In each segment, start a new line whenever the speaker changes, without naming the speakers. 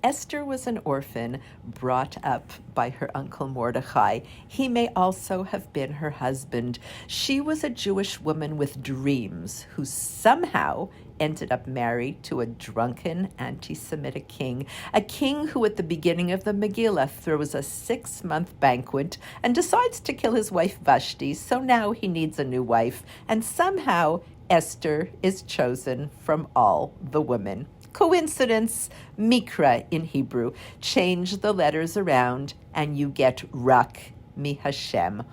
Esther was an orphan brought up by her uncle Mordecai. He may also have been her husband. She was a Jewish woman with dreams who somehow ended up married to a drunken anti-Semitic king, a king who at the beginning of the Megillah throws a 6-month banquet and decides to kill his wife Vashti, so now he needs a new wife, and somehow Esther is chosen from all the women. Coincidence, mikra in Hebrew. Change the letters around and you get rak mi Hashem,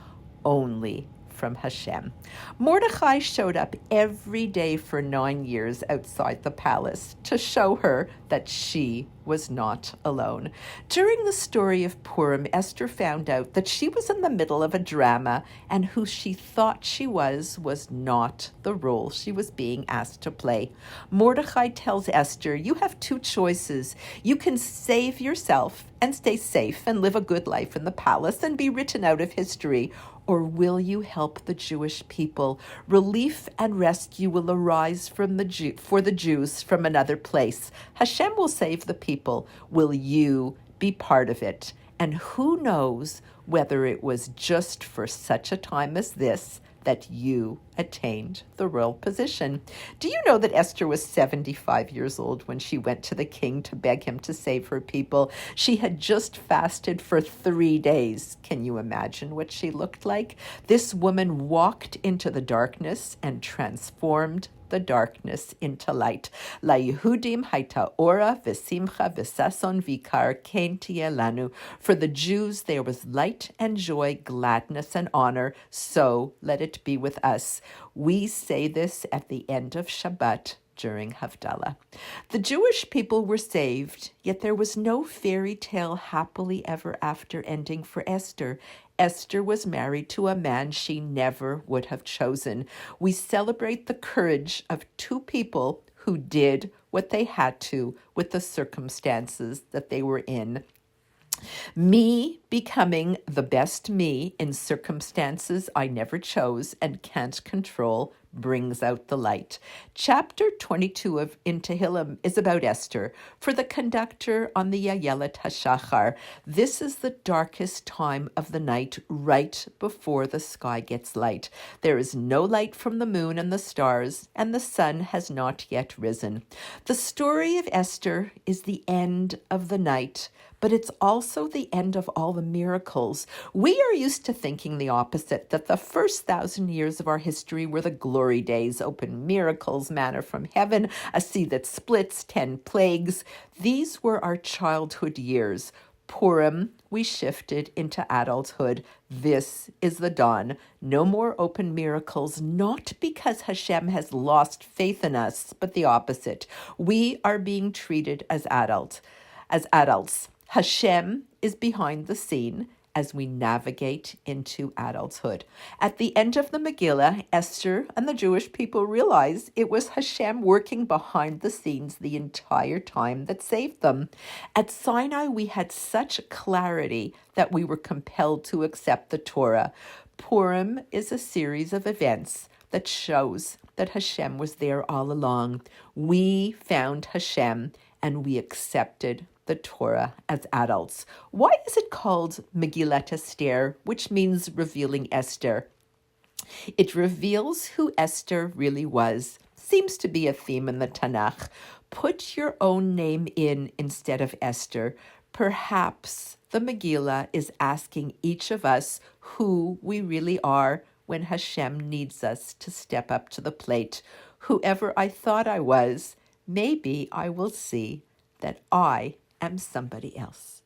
only from Hashem. Mordecai showed up every day for 9 years outside the palace to show her that she was not alone. During the story of Purim, Esther found out that she was in the middle of a drama and who she thought she was not the role she was being asked to play. Mordecai tells Esther, you have 2 choices. You can save yourself and stay safe and live a good life in the palace and be written out of history, or will you help the Jewish people? Relief and rescue will arise from for the Jews from another place. Hashem will save the people. Will you be part of it? And who knows whether it was just for such a time as this that you attained the royal position. Do you know that Esther was 75 years old when she went to the king to beg him to save her people? She had just fasted for 3 days. Can you imagine what she looked like? This woman walked into the darkness and transformed the darkness into light. La Yehudim haita ora v'simcha v'sason v'ikar ken tiyeh lanu. For the Jews there was light and joy, gladness and honor. So let it be with us. We say this at the end of Shabbat during Havdalah. The Jewish people were saved, yet there was no fairy tale happily ever after ending for Esther. Esther was married to a man she never would have chosen. We celebrate the courage of 2 people who did what they had to with the circumstances that they were in. Me becoming the best me in circumstances I never chose and can't control brings out the light. Chapter 22 of in Tehillim is about Esther. For the conductor on the Yayelet HaShachar, this is the darkest time of the night, right before the sky gets light. There is no light from the moon and the stars, and the sun has not yet risen. The story of Esther is the end of the night, but it's also the end of all the miracles. We are used to thinking the opposite, that the first 1,000 years of our history were the glory days, open miracles, manna from heaven, a sea that splits, 10 plagues. These were our childhood years. Purim, we shifted into adulthood. This is the dawn. No more open miracles, not because Hashem has lost faith in us, but the opposite. We are being treated as adults. Hashem is behind the scene as we navigate into adulthood. At the end of the Megillah, Esther and the Jewish people realized it was Hashem working behind the scenes the entire time that saved them. At Sinai, we had such clarity that we were compelled to accept the Torah. Purim is a series of events that shows that Hashem was there all along. We found Hashem and we accepted the Torah as adults. Why is it called Megillat Esther, which means revealing Esther? It reveals who Esther really was. Seems to be a theme in the Tanakh. Put your own name in instead of Esther. Perhaps the Megillah is asking each of us who we really are when Hashem needs us to step up to the plate. Whoever I thought I was, maybe I will see that I am somebody else.